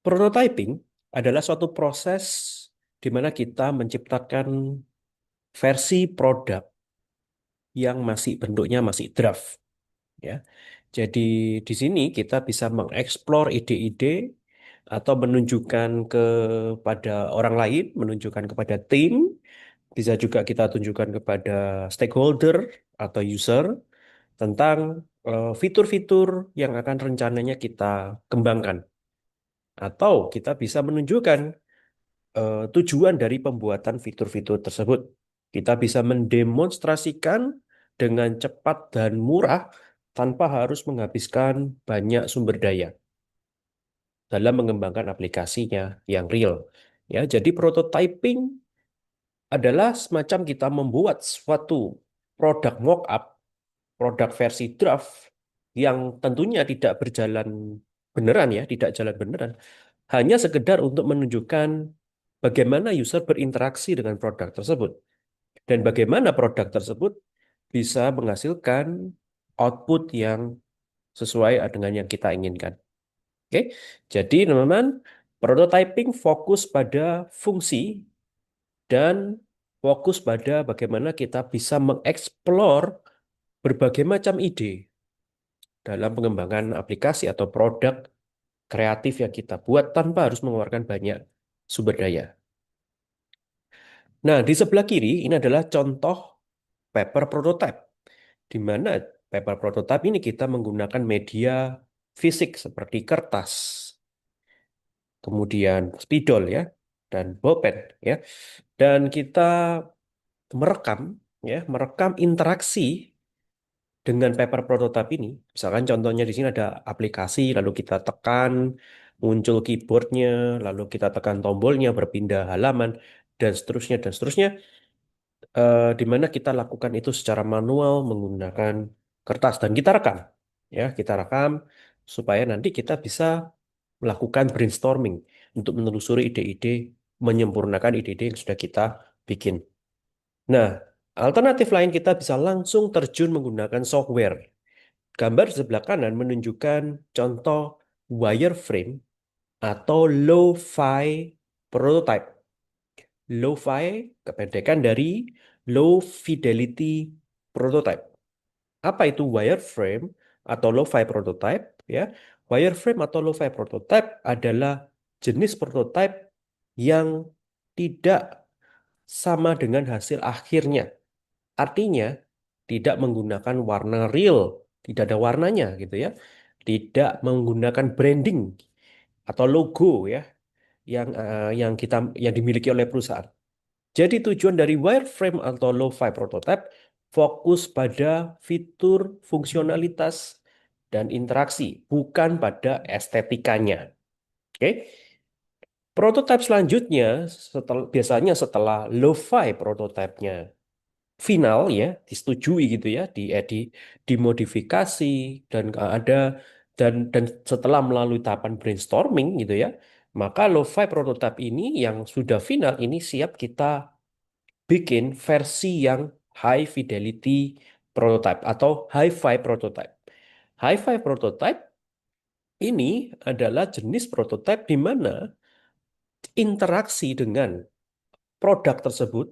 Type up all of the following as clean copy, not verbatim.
Prototyping adalah suatu proses di mana kita menciptakan versi produk yang masih bentuknya masih draft, ya. Jadi di sini kita bisa mengeksplor ide-ide atau menunjukkan kepada orang lain, menunjukkan kepada tim, bisa juga kita tunjukkan kepada stakeholder atau user tentang fitur-fitur yang akan rencananya kita kembangkan. Atau kita bisa menunjukkan tujuan dari pembuatan fitur-fitur tersebut. Kita bisa mendemonstrasikan dengan cepat dan murah tanpa harus menghabiskan banyak sumber daya dalam mengembangkan aplikasinya yang real. Ya, jadi prototyping adalah semacam kita membuat suatu produk mock-up, produk versi draft yang tentunya tidak berjalan beneran ya, tidak jalan beneran. Hanya sekedar untuk menunjukkan bagaimana user berinteraksi dengan produk tersebut dan bagaimana produk tersebut bisa menghasilkan output yang sesuai dengan yang kita inginkan. Oke, jadi teman-teman, prototyping fokus pada fungsi dan fokus pada bagaimana kita bisa mengeksplor berbagai macam ide dalam pengembangan aplikasi atau produk kreatif yang kita buat tanpa harus mengeluarkan banyak sumber daya. Nah, di sebelah kiri ini adalah contoh paper prototype, di mana paper prototype ini kita menggunakan media fisik seperti kertas, kemudian spidol ya, dan bolpen ya. Dan kita merekam merekam interaksi dengan paper prototype ini. Misalkan contohnya di sini ada aplikasi, lalu kita tekan, muncul keyboardnya, lalu kita tekan tombolnya, berpindah halaman, dan seterusnya, dan seterusnya. Di mana kita lakukan itu secara manual menggunakan kertas dan kita rekam. Ya, kita rekam supaya nanti kita bisa melakukan brainstorming untuk menelusuri ide-ide, menyempurnakan ide-ide yang sudah kita bikin. Nah, alternatif lain kita bisa langsung terjun menggunakan software. Gambar di sebelah kanan menunjukkan contoh wireframe atau lo-fi prototype. Lo-fi kependekan dari low fidelity prototype. Apa itu wireframe atau lo-fi prototype? Ya, wireframe atau lo-fi prototype adalah jenis prototype yang tidak sama dengan hasil akhirnya. Artinya tidak menggunakan warna real, tidak ada warnanya gitu ya. Tidak menggunakan branding atau logo ya yang dimiliki oleh perusahaan. Jadi tujuan dari wireframe atau lo-fi prototype fokus pada fitur, fungsionalitas, dan interaksi, bukan pada estetikanya. Oke. Prototipe selanjutnya biasanya setelah lo-fi prototype-nya final ya, disetujui gitu ya, dimodifikasi dan ada dan setelah melalui tahapan brainstorming gitu ya, maka lo-fi prototype ini yang sudah final ini siap kita bikin versi yang high fidelity prototype atau hi-fi prototype. Hi-fi prototype ini adalah jenis prototype di mana interaksi dengan produk tersebut,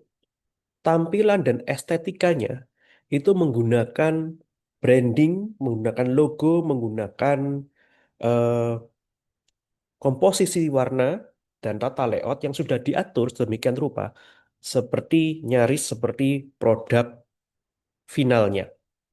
tampilan dan estetikanya itu menggunakan branding, menggunakan logo, menggunakan eh, komposisi warna dan tata layout yang sudah diatur sedemikian rupa, seperti nyaris seperti produk finalnya.